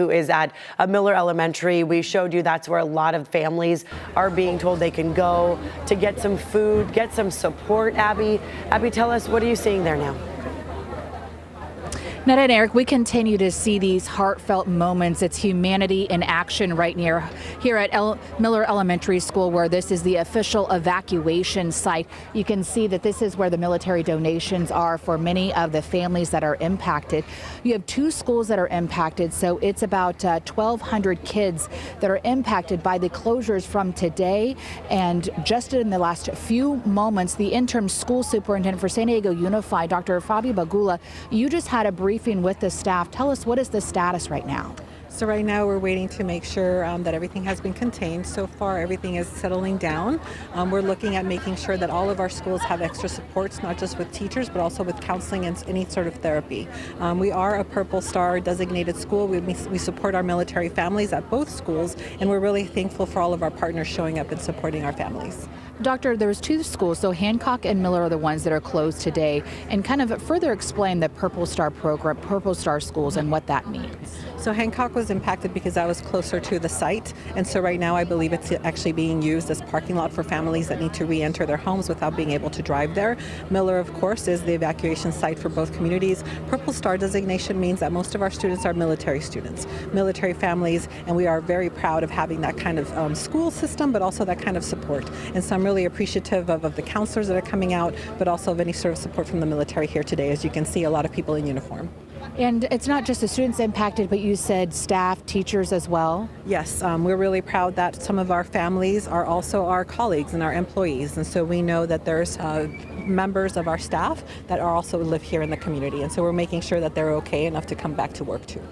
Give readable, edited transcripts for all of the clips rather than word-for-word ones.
who is at Miller Elementary. We showed you that's where a lot of families are being told they can go to get some food, get some support. Abby, tell us, what are you seeing there now? Netta and Eric, we continue to see these heartfelt moments. It's humanity in action right here at Miller Elementary School, where this is the official evacuation site. You can see that this is where the military donations are for many of the families that are impacted. You have 2 schools that are impacted, so it's about 1,200 kids that are impacted by the closures from today. And just in the last few moments, the interim school superintendent for San Diego Unified, Dr. Fabi Bagula, you just had a briefing with the staff. Tell us, what is the status right now? So right now we're waiting to make sure that everything has been contained. So far everything is settling down. We're looking at making sure that all of our schools have extra supports, not just with teachers, but also with counseling and any sort of therapy. We are a Purple Star designated school. We support our military families at both schools, and we're really thankful for all of our partners showing up and supporting our families. Doctor, there's 2 schools, so Hancock and Miller are the ones that are closed today, and kind of further explain the Purple Star program, Purple Star schools, and what that means. So Hancock was impacted because I was closer to the site, and so right now I believe it's actually being used as parking lot for families that need to re-enter their homes without being able to drive there. Miller, of course, is the evacuation site for both communities. Purple Star designation means that most of our students are military students, military families, and we are very proud of having that kind of school system, but also that kind of support. And so I'm really appreciative of the counselors that are coming out, but also of any sort of support from the military here today. As you can see, a lot of people in uniform. And it's not just the students impacted, but you said staff, teachers as well? Yes, we're really proud that some of our families are also our colleagues and our employees. And so we know that there's members of our staff that are also live here in the community. And so we're making sure that they're okay enough to come back to work too.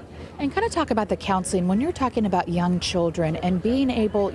And kind of talk about the counseling when you're talking about young children and being able,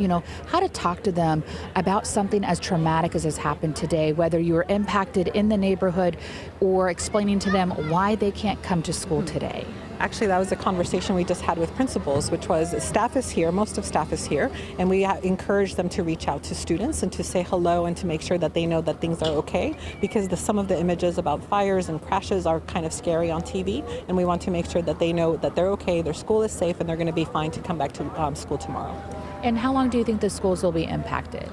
how to talk to them about something as traumatic as has happened today, whether you were impacted in the neighborhood or explaining to them why they can't come to school today. Actually, that was a conversation we just had with principals, which was staff is here, most of staff is here, and we encourage them to reach out to students and to say hello and to make sure that they know that things are okay, because some of the images about fires and crashes are kind of scary on TV, and we want to make sure that they know that they're okay, their school is safe, and they're going to be fine to come back to school tomorrow. And how long do you think the schools will be impacted?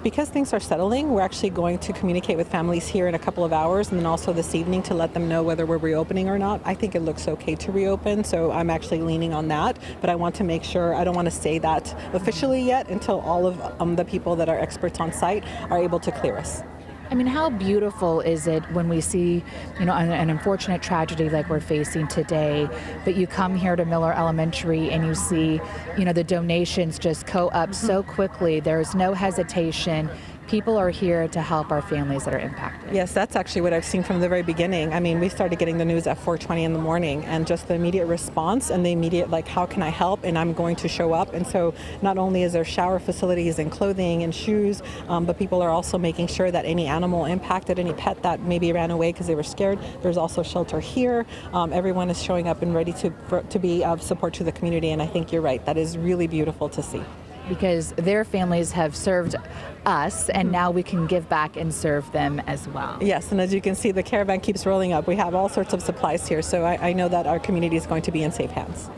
Because things are settling, we're actually going to communicate with families here in a couple of hours, and then also this evening to let them know whether we're reopening or not. I think it looks okay to reopen, so I'm actually leaning on that, but I want to make sure, I don't want to say that officially yet until all of the people that are experts on site are able to clear us. I mean, how beautiful is it when we see, an unfortunate tragedy like we're facing today, but you come here to Miller Elementary and you see, the donations just go up so quickly. There's no hesitation. People are here to help our families that are impacted. Yes, that's actually what I've seen from the very beginning. I mean, we started getting the news at 4:20 in the morning, and just the immediate response and the immediate, how can I help? And I'm going to show up. And so not only is there shower facilities and clothing and shoes, but people are also making sure that any animal impacted, any pet that maybe ran away because they were scared, there's also shelter here. Everyone is showing up and ready to be of support to the community, and I think you're right. That is really beautiful to see. Because their families have served us, and now we can give back and serve them as well. Yes, and as you can see, the caravan keeps rolling up. We have all sorts of supplies here, so I know that our community is going to be in safe hands.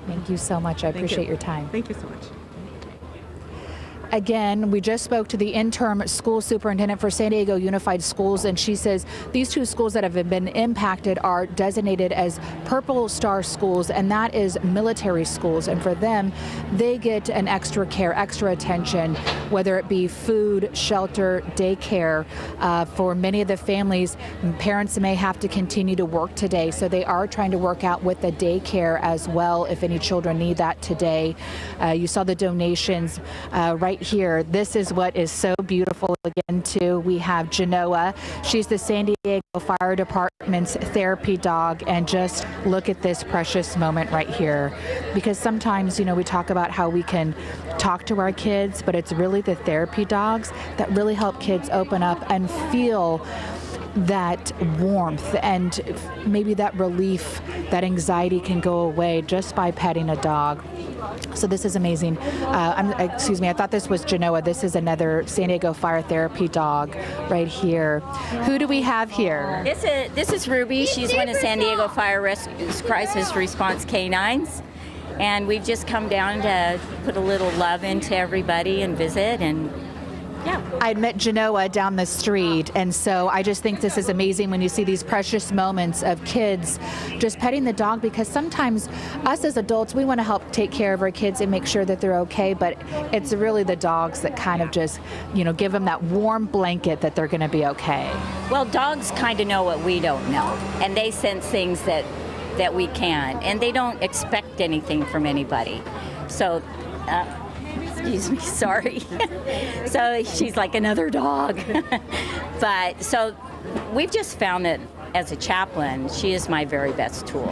Thank you so much. I appreciate your time. Thank you so much. Again, we just spoke to the interim school superintendent for San Diego Unified Schools, and she says these 2 schools that have been impacted are designated as Purple Star schools, and that is military schools. And for them, they get an extra care, extra attention, whether it be food, shelter, daycare. For many of the families, parents may have to continue to work today, so they are trying to work out with the daycare as well if any children need that today. You saw the donations right here. This is what is so beautiful again too. We have Genoa. She's the San Diego Fire Department's therapy dog, and just look at this precious moment right here, because sometimes we talk about how we can talk to our kids, but it's really the therapy dogs that really help kids open up and feel that warmth and maybe that relief, that anxiety can go away just by petting a dog. So this is amazing. Excuse me, I thought this was Genoa. This is another San Diego Fire Therapy dog right here. Who do we have here? This is Ruby. She's one of San Diego Fire Crisis Response Canines. And we've just come down to put a little love into everybody and visit, and yeah. I met Genoa down the street, and so I just think this is amazing when you see these precious moments of kids just petting the dog, because sometimes us as adults, we want to help take care of our kids and make sure that they're okay, but it's really the dogs that kind of just, give them that warm blanket that they're going to be okay. Well, dogs kind of know what we don't know, and they sense things that we can't, and they don't expect anything from anybody. So, excuse me, sorry. So she's like another dog. But so we've just found that as a chaplain, she is my very best tool.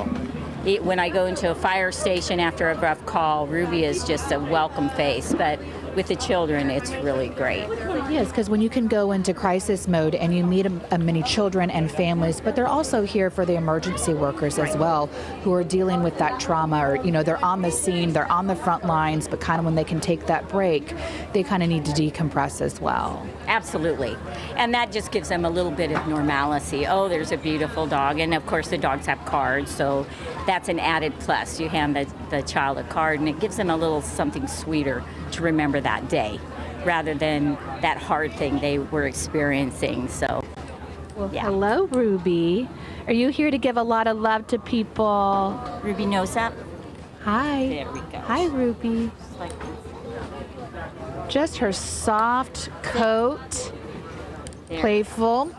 When I go into a fire station after a rough call, Ruby is just a welcome face, but with the children, it's really great. Yes, because when you can go into crisis mode and you meet many children and families, but they're also here for the emergency workers as well, who are dealing with that trauma, or they're on the scene, they're on the front lines, but kind of when they can take that break, they kind of need to decompress as well. Absolutely. And that just gives them a little bit of normalcy. Oh, there's a beautiful dog. And of course the dogs have cards, so that's an added plus. You hand the child a card and it gives them a little something sweeter to remember that day, rather than that hard thing they were experiencing. So, well, yeah. Hello, Ruby. Are you here to give a lot of love to people? Ruby knows that. Hi. There we go. Hi, Ruby. Just her soft coat, There. playful.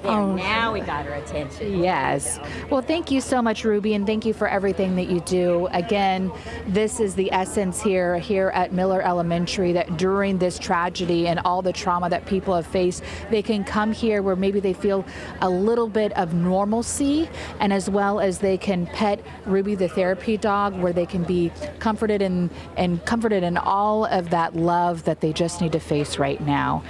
There, now we got her attention. Yes. Well, thank you so much, Ruby, and thank you for everything that you do. Again, this is the essence here at Miller Elementary, that during this tragedy and all the trauma that people have faced, they can come here where maybe they feel a little bit of normalcy, and as well as they can pet Ruby the therapy dog, where they can be comforted and comforted in all of that love that they just need to face right now.